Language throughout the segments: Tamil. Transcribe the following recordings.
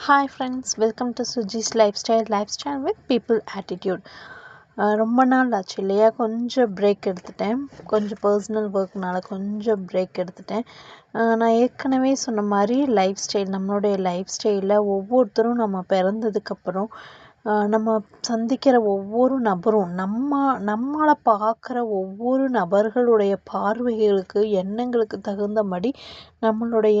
Hi friends, welcome to Suji's life style with people attitude. ரொம்ப நாள் ஆச்சு இல்லையா, கொஞ்சம் பிரேக் எடுத்துட்டேன். கொஞ்சம் பர்சனல் ஒர்க்னால கொஞ்சம் பிரேக் எடுத்துட்டேன். நான் ஏற்கனவே சொன்ன மாதிரி நம்மளுடைய லைஃப் ஸ்டைலில் ஒவ்வொருத்தரும் நம்ம பிறந்ததுக்கப்புறம் நம்ம சந்திக்கிற ஒவ்வொரு நபரும் நம்மளை பார்க்குற ஒவ்வொரு நபர்களுடைய பார்வைகளுக்கு எண்ணங்களுக்கு தகுந்தபடி நம்மளுடைய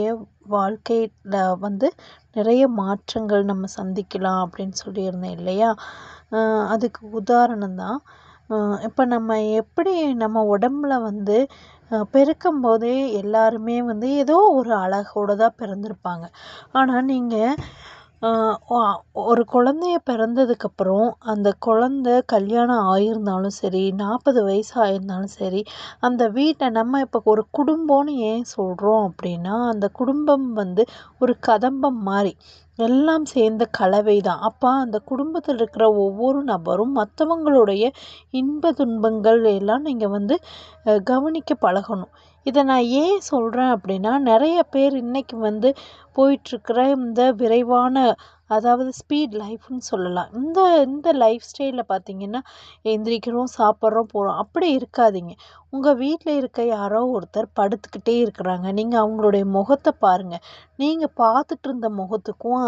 வாழ்க்கையில் நிறைய மாற்றங்கள் நம்ம சந்திக்கலாம் அப்படின்னு சொல்லியிருந்தேன் இல்லையா. அதுக்கு உதாரணம் தான் இப்போ நம்ம எப்படி நம்ம உடம்புல பிறக்கும் போதே எல்லாருமே ஏதோ ஒரு அழகோடு தான் பிறந்திருப்பாங்க. ஆனால் நீங்கள் ஒரு குழந்தைய பிறந்ததுக்கப்புறம் அந்த குழந்தை கல்யாணம் ஆகியிருந்தாலும் சரி, 40 வயசு ஆகியிருந்தாலும் சரி, அந்த வீட்டை நம்ம இப்போ ஒரு குடும்பம்னு ஏன் சொல்கிறோம் அப்படின்னா, அந்த குடும்பம் ஒரு கதம்பம் மாதிரி எல்லாம் சேர்ந்த கலவை தான். அப்போ அந்த குடும்பத்தில் இருக்கிற ஒவ்வொரு நபரும் மற்றவங்களுடைய இன்ப துன்பங்கள் எல்லாம் நீங்கள் கவனிக்க பழகணும். இதை நான் ஏன் சொல்கிறேன் அப்படின்னா, நிறைய பேர் இன்றைக்கி போயிட்டுருக்கிற இந்த விரைவான, அதாவது ஸ்பீட் லைஃப்னு சொல்லலாம். இந்த லைஃப் ஸ்டைலில் பார்த்திங்கன்னா, எந்திரிக்கிறோம், சாப்பிட்றோம், போகிறோம், அப்படி இருக்காதீங்க. உங்கள் வீட்டில் இருக்க யாரோ ஒருத்தர் படுத்துக்கிட்டே இருக்கிறாங்க, நீங்கள் அவங்களுடைய முகத்தை பாருங்கள். நீங்கள் பார்த்துட்டு இருந்த முகத்துக்கும்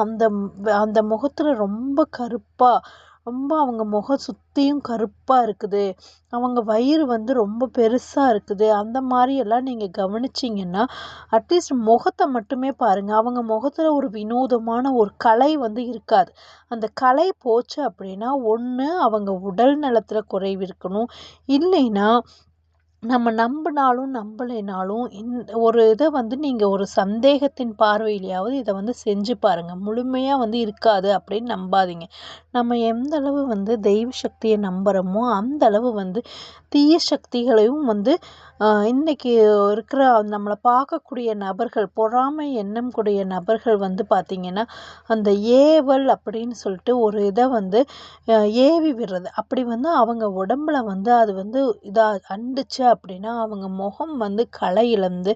அந்த முகத்தில் ரொம்ப கருப்பாக, ரொம்ப அவங்க முகம் சுற்றியும் கருப்பாக இருக்குது, அவங்க வயிறு ரொம்ப பெருசாக இருக்குது, அந்த மாதிரியெல்லாம் நீங்கள் கவனிச்சிங்கன்னா, அட்லீஸ்ட் முகத்தை மட்டுமே பாருங்கள். அவங்க முகத்தில் ஒரு வினோதமான ஒரு கலை இருக்காது. அந்த கலை போச்சு அப்படின்னா, ஒன்று அவங்க உடல் நலத்தில் குறைவு இருக்கணும், இல்லைன்னா நம்ம நம்பினாலும் நம்பலைனாலும் ஒரு இதை நீங்கள் ஒரு சந்தேகத்தின் பார்வையிலையாவது இதை செஞ்சு பாருங்கள். முழுமையாக இருக்காது அப்படின்னு நம்பாதீங்க. நம்ம எந்த அளவு தெய்வ சக்தியை நம்புகிறோமோ அந்த அளவு தீய சக்திகளையும் இன்றைக்கி இருக்கிற நம்மளை பார்க்கக்கூடிய நபர்கள், பொறாமை எண்ணம் கூடிய நபர்கள் பார்த்திங்கன்னா, அந்த ஏவல் அப்படின்னு சொல்லிட்டு ஒரு இதை ஏவி விடுறது. அப்படி அவங்க உடம்புல அது இதாக அண்டுச்சு அப்படின்னா, அவங்க முகம் களை இழந்து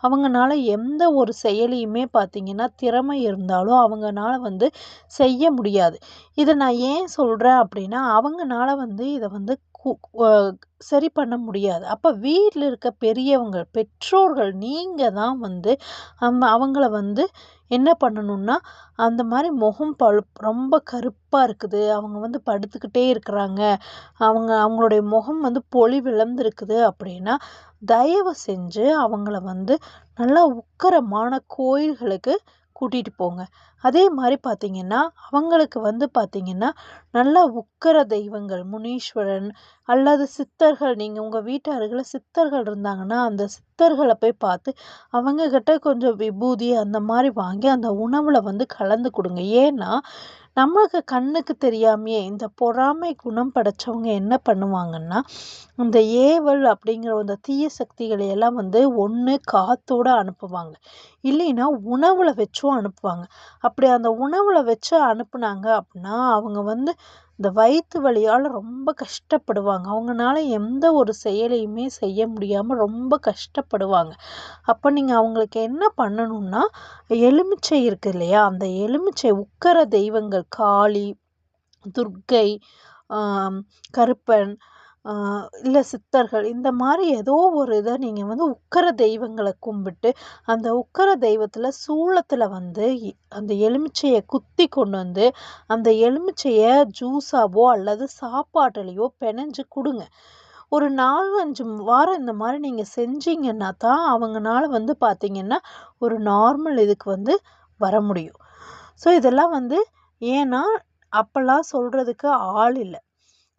அவங்களால எந்த ஒரு செயலையுமே பார்த்திங்கன்னா, திறமை இருந்தாலும் அவங்களால செய்ய முடியாது. இதை நான் ஏன் சொல்கிறேன் அப்படின்னா, அவங்களால இதை சரி பண்ண முடியாது. அப்போ வீட்டில் இருக்க பெரியவங்க, பெற்றோர்கள், நீங்கள் தான் அவங்கள என்ன பண்ணணும்னா, அந்த மாதிரி முகம் ரொம்ப கருப்பாக இருக்குது, அவங்க படுத்துக்கிட்டே இருக்கிறாங்க, அவங்களுடைய முகம் பொலிவிழந்திருக்குது அப்படின்னா, தயவு செஞ்சு அவங்கள நல்லா உக்கிரமான கோயில்களுக்கு கூட்டிகிட்டு போங்க. அதே மாதிரி பார்த்திங்கன்னா, அவங்களுக்கு பார்த்திங்கன்னா, நல்லா உக்கிர தெய்வங்கள், முனீஸ்வரன் அல்லது சித்தர்கள், நீங்கள் உங்கள் வீட்டு அருகில் சித்தர்கள் இருந்தாங்கன்னா அந்த சித்தர்களை போய் பார்த்து அவங்கக்கிட்ட கொஞ்சம் விபூதி அந்த மாதிரி வாங்கி அந்த உணவில் கலந்து கொடுங்க. ஏன்னா நம்மளுக்கு கண்ணுக்கு தெரியாமையே இந்த பொறாமை குணம் படைச்சவங்க என்ன பண்ணுவாங்கன்னா, இந்த ஏவல் அப்படிங்கிற அந்த தீய சக்திகளை எல்லாம் ஒன்று காத்தோடு அனுப்புவாங்க, இல்லைன்னா உணவில் வச்சும் அனுப்புவாங்க. அப்படி அந்த உணவில் வச்சு அனுப்புனாங்க அப்படின்னா, அவங்க இந்த வயிற்று வலியால் ரொம்ப கஷ்டப்படுவாங்க. அவங்களால எந்த ஒரு செயலையுமே செய்ய முடியாமல் ரொம்ப கஷ்டப்படுவாங்க. அப்போ நீங்கள் அவங்களுக்கு என்ன பண்ணணும்னா, எலுமிச்சை இருக்குது இல்லையா, அந்த எலுமிச்சை உக்கர தெய்வங்கள் காளி, துர்க்கை, கருப்பன், இல்லை சித்தர்கள், இந்த மாதிரி ஏதோ ஒரு இதை நீங்கள் உக்கர தெய்வங்களை கும்பிட்டு அந்த உக்கர தெய்வத்தில் சூளத்தில் அந்த எலுமிச்சையை குத்தி கொண்டு அந்த எலுமிச்சையை ஜூஸாவோ அல்லது சாப்பாட்டுலேயோ பிணைஞ்சு கொடுங்க. ஒரு 4-5 வாரம் இந்த மாதிரி நீங்கள் செஞ்சீங்கன்னா தான் அவங்களால பார்த்திங்கன்னா ஒரு நார்மல் இதுக்கு வர முடியும். ஸோ இதெல்லாம் ஏன்னா அப்போல்லாம் சொல்கிறதுக்கு ஆள் இல்லை.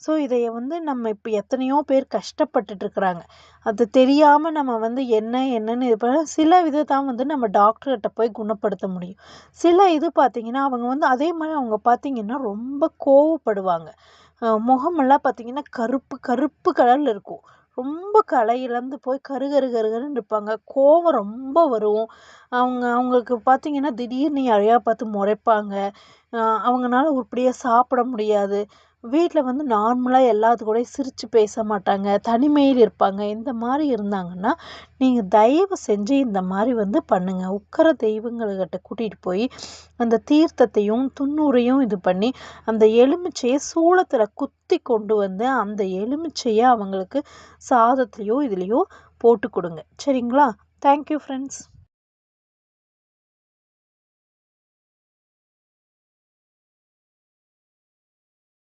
ஸோ இதைய நம்ம இப்போ எத்தனையோ பேர் கஷ்டப்பட்டுட்ருக்குறாங்க. அது தெரியாமல் நம்ம என்னன்னு இப்போ சில இதை தான் நம்ம டாக்டர்கிட்ட போய் குணப்படுத்த முடியும். சில இது பார்த்திங்கன்னா அவங்க அதே மாதிரி அவங்க பார்த்திங்கன்னா ரொம்ப கோவப்படுவாங்க. முகமெல்லாம் பார்த்திங்கன்னா கருப்பு கருப்பு கலரில் இருக்கும். ரொம்ப களை இழந்து போய் கருகருன்னு இருப்பாங்க. கோவம் ரொம்ப வரும். அவங்களுக்கு பார்த்திங்கன்னா திடீர்னு யாரையா பார்த்து முறைப்பாங்க. அவங்களால உருப்படியாக சாப்பிட முடியாது. வீட்டில் வந்து நார்மலாக எல்லாத்து கூடயும் சிரித்து பேச மாட்டாங்க, தனிமையில் இருப்பாங்க. இந்த மாதிரி இருந்தாங்கன்னா நீங்கள் தயவு செஞ்சு இந்த மாதிரி வந்து பண்ணுங்கள். உக்கர தெய்வங்கள்கிட்ட கூட்டிகிட்டு போய் அந்த தீர்த்தத்தையும் துண்ணூரையும் இது பண்ணி அந்த எலுமிச்சையை சூளத்தில் குத்தி கொண்டு வந்து அந்த எலுமிச்சையை அவங்களுக்கு சாதத்துலேயோ இதுலேயோ போட்டு கொடுங்க. சரிங்களா? Thank you friends.